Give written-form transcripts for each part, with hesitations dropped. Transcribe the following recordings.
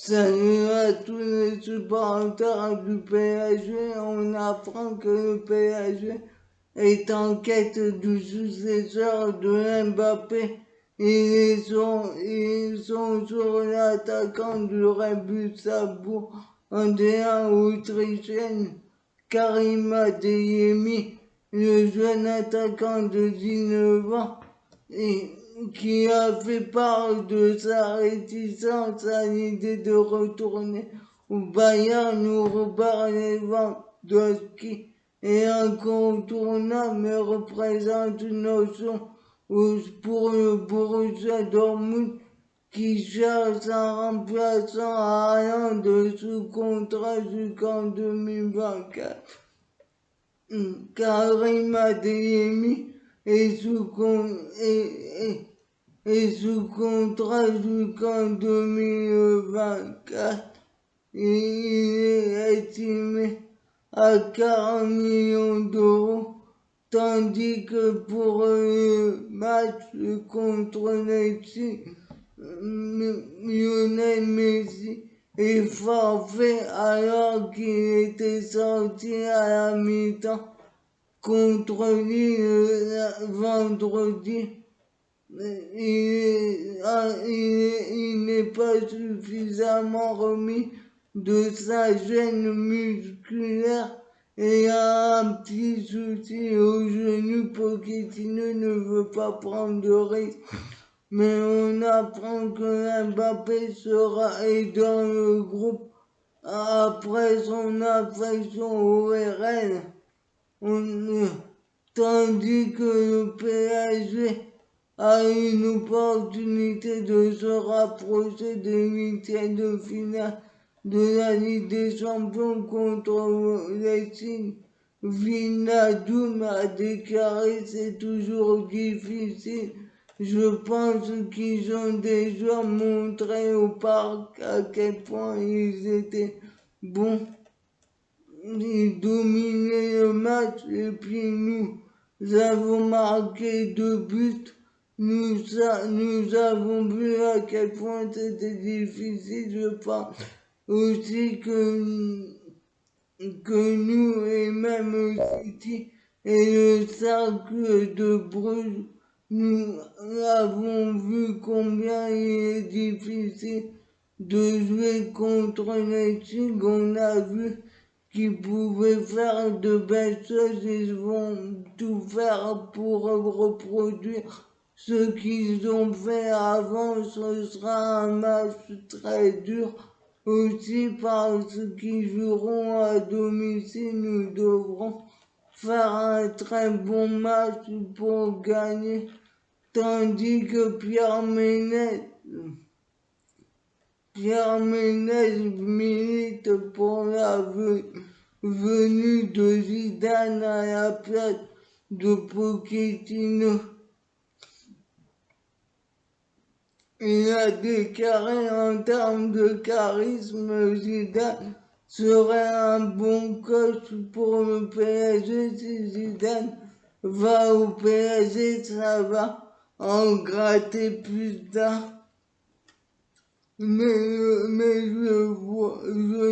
Salut à tous les supporters du PSG. On apprend que le PSG est en quête du successeur de Mbappé. Ils sont sur l'attaquant du Red Bull Salzbourg, Andrea autrichienne, Karim Adeyemi, le jeune attaquant de 19 ans, et qui a fait part de sa réticence à l'idée de retourner au Bayern où Robert Lewandowski est incontournable mais représente une option pour le Borussia Dortmund qui cherche un remplaçant à Haaland sous contrat jusqu'en 2024. Karim Adeyemi est sous contrat jusqu'en 2024 et il est estimé à 40 millions d'euros, tandis que pour le match contre Leipzig, Lionel Messi est forfait alors qu'il était sorti à la mi-temps contre Lille vendredi. Il n'est pas suffisamment remis de sa gêne musculaire et a un petit souci au genou. Pochettino ne veut pas prendre de risque, mais on apprend que Mbappé sera dans le groupe après son affection au RL. Tandis que le PSG a une opportunité de se rapprocher des huitièmes de finale de la Ligue des Champions contre Leipzig. Wijnaldum a déclaré: c'est toujours difficile. Je pense qu'ils ont déjà montré au parc à quel point ils étaient bons. Ils dominaient le match et puis nous avons marqué 2 buts. Nous avons vu à quel point c'était difficile. Je pense aussi que nous et même City et le cercle de Bruges, nous avons vu combien il est difficile de jouer contre Leipzig. On a vu qu'ils pouvaient faire de belles choses. Ils vont tout faire pour reproduire ce qu'ils ont fait avant. Ce sera un match très dur aussi parce qu'ils joueront à domicile. Nous devrons faire un très bon match pour gagner, tandis que Pierre Ménez milite pour la venue de Zidane à la place de Pochettino. Il a déclaré: en termes de charisme, Zidane serait un bon coach pour le PSG. Si Zidane va au PSG, ça va en gratter plus d'un. Mais je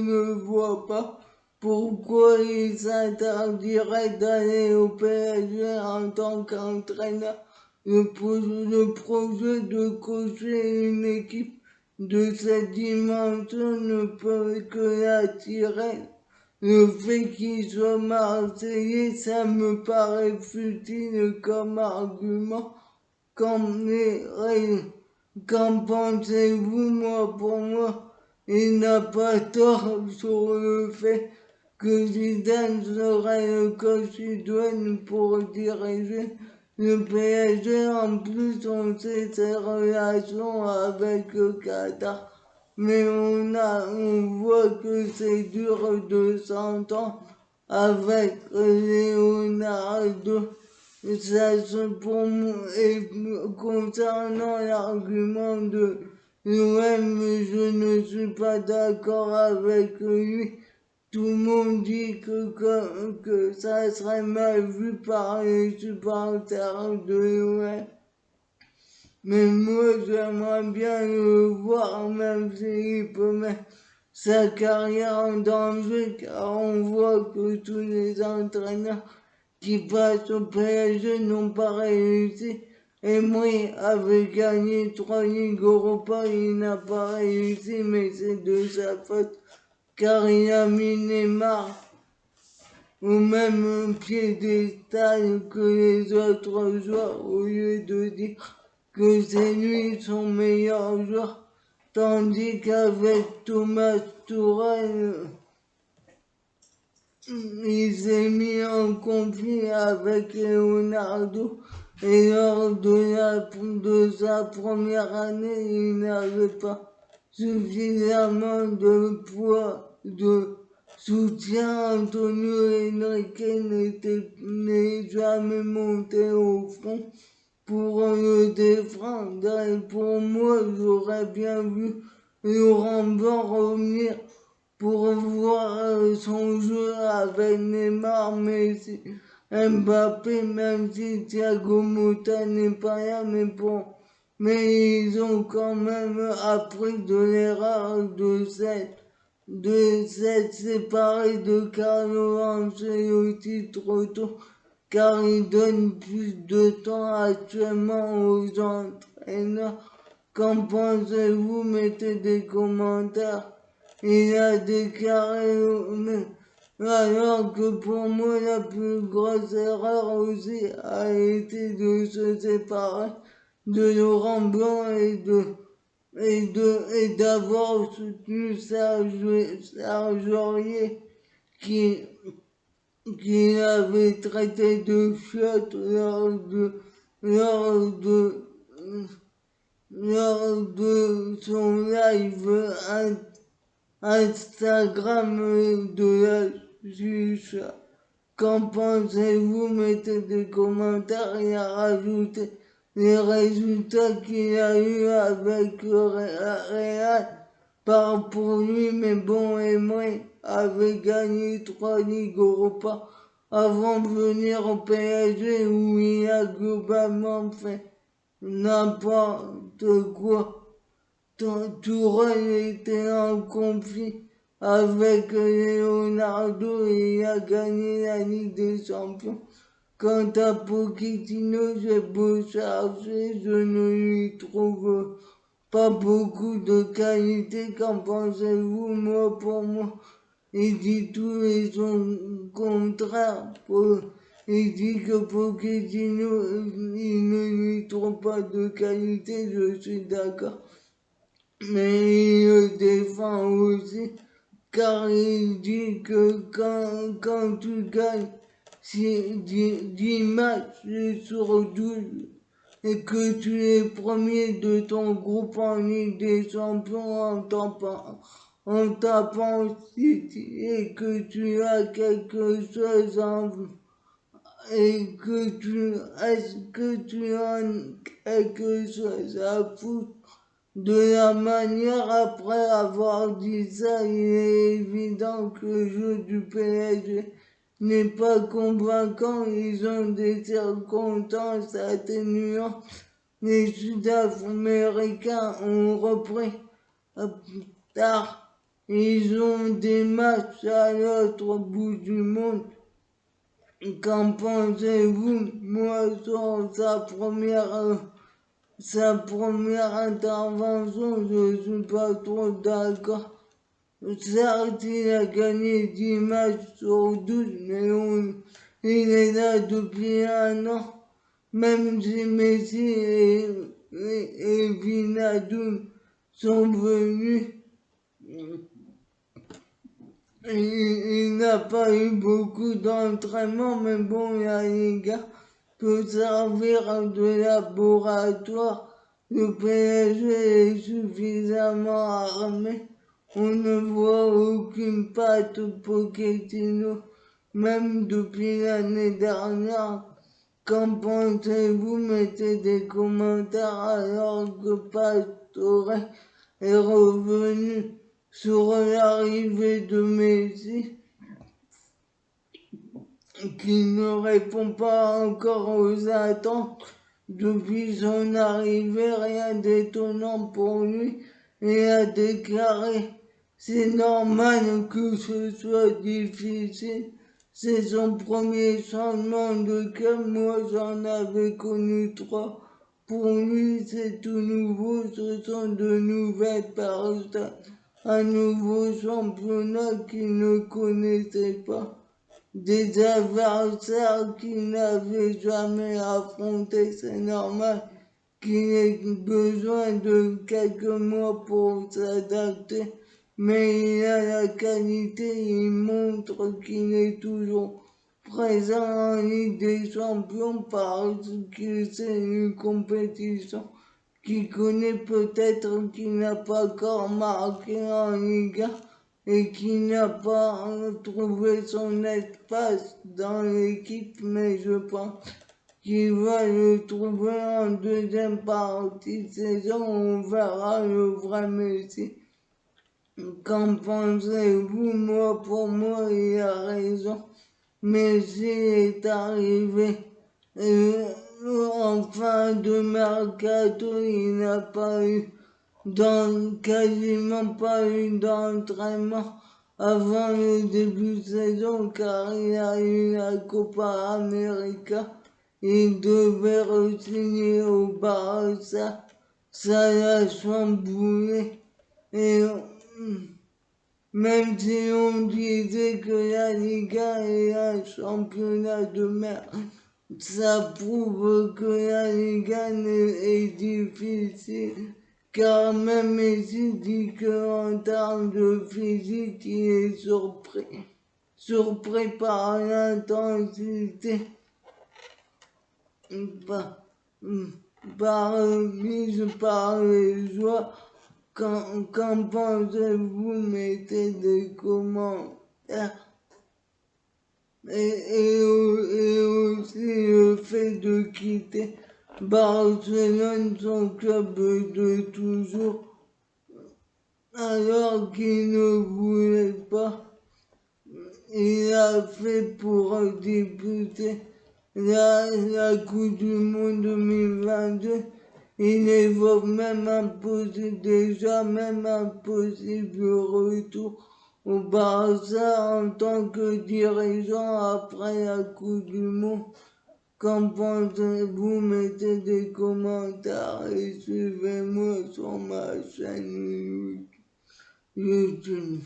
ne vois pas pourquoi il s'interdirait d'aller au PSG en tant qu'entraîneur. Le projet de coacher une équipe de cette dimension ne peut que l'attirer. Le fait qu'il soit marseillais, ça me paraît futile comme argument. Qu'en pensez-vous? Pour moi, il n'a pas tort sur le fait que Zidane serait le coach idoine pour diriger le PSG. En plus, on sait ses relations avec le Qatar, mais on voit que c'est dur de s'entendre avec Leonardo. Pour moi, et concernant l'argument de l'OM, je ne suis pas d'accord avec lui. Tout le monde dit que ça serait mal vu par les supporters de l'OM. mais moi j'aimerais bien le voir, même s'il peut mettre sa carrière en danger, car on voit que tous les entraîneurs qui passent au PSG n'ont pas réussi. Et moi, avait gagné 3 Ligues Europa, il n'a pas réussi, mais c'est de sa faute, car il a mis Neymar au même piédestal que les autres joueurs, au lieu de dire que c'est lui son meilleur joueur, tandis qu'avec Thomas Tuchel, il s'est mis en conflit avec Leonardo et lors de sa première année, il n'avait pas suffisamment de poids, de soutien. Antonio Henrique n'est jamais monté au front pour le défendre, et pour moi, j'aurais bien vu Laurent Blanc revenir pour voir son jeu avec Neymar, Messi, Mbappé, même si Thiago Motta n'est pas là, mais ils ont quand même appris de l'erreur de s'être séparés de Carlo Ancelotti trop tôt, car il donne plus de temps actuellement aux entraîneurs. Qu'en pensez-vous? Mettez des commentaires. Il a déclaré, alors que pour moi la plus grosse erreur aussi a été de se séparer de Laurent Blanc et d'avoir soutenu Serge Aurier qui, qui avait traité de chiotte lors de, lors de son live Instagram de la juge. Qu'en pensez-vous? Mettez des commentaires et à rajouter les résultats qu'il a eu avec le Real. Par pour lui, mais bon, et moi, avait gagné 3 Ligues Europa avant de venir au PSG où il a globalement fait n'importe quoi. Tourelle était en conflit avec Leonardo et a gagné la Ligue des Champions. Quant à Pochettino, j'ai beau chercher, je ne lui trouve pas beaucoup de qualité. Qu'en pensez-vous? Moi, pour moi, il dit tout et son contraire. Il dit que Pochettino, il ne lui trouve pas de qualité, je suis d'accord. Mais il le défend aussi, car il dit que quand tu gagnes 10 matchs sur 12 et que tu es premier de ton groupe en Ligue des Champions en tapant City et que tu as quelque chose et est-ce que tu as quelque chose à foutre de la manière, après avoir dit ça, il est évident que le jeu du PSG n'est pas convaincant. Ils ont des circonstances atténuantes. Les Sud-Américains ont repris tard. Ils ont des matchs à l'autre bout du monde. Qu'en pensez-vous? Moi, sur sa première intervention, je ne suis pas trop d'accord. Certes, il a gagné 10 matchs sur 12, mais il est là depuis un an. Même si Messi et Wijnaldum sont venus, il n'a pas eu beaucoup d'entraînement, mais bon, la Liga peut servir de laboratoire. Le PSG est suffisamment armé. On ne voit aucune patte Pochettino, même depuis l'année dernière. Qu'en pensez-vous? Mettez des commentaires alors que Pastore est revenu sur l'arrivée de Messi, qui ne répond pas encore aux attentes depuis son arrivée, rien d'étonnant pour lui et a déclaré: c'est normal que ce soit difficile. C'est son premier changement de cap, moi j'en avais connu trois. Pour lui, c'est tout nouveau, ce sont de nouvelles personnes, un nouveau championnat qu'il ne connaissait pas, des adversaires qu'il n'avait jamais affrontés. C'est normal qu'il ait besoin de quelques mois pour s'adapter, mais il a la qualité, il montre qu'il est toujours présent en Ligue des Champions parce que c'est une compétition qu'il connaît, peut-être qu'il n'a pas encore marqué en Ligue 1 et qu'il n'a pas trouvé son espace dans l'équipe, mais je pense qu'il va le trouver en deuxième partie de saison. On verra le vrai Messi. Qu'en pensez-vous? Moi, pour moi, il a raison. Messi est arrivé en fin de mercato. Il n'a pas eu quasiment pas eu d'entraînement avant le début de saison, car il a eu la Copa América. Il devait re-signer au Barça. Ça l'a chamboulé. Et même si on disait que la Liga est un championnat de merde, ça prouve que la Liga est difficile. Car même Messi dit qu'en termes de physique, il est surpris par l'intensité, par les joueurs. Qu'en pensez-vous? Mettez des commentaires. Et aussi le fait de quitter Barcelone, son club de toujours, alors qu'il ne voulait pas. Il a fait pour débuter la Coupe du Monde 2022. Il évoque même un possible retour au Barça en tant que dirigeant après la Coupe du Monde. Qu'en pensez-vous? Mettez des commentaires et suivez-moi sur ma chaîne YouTube.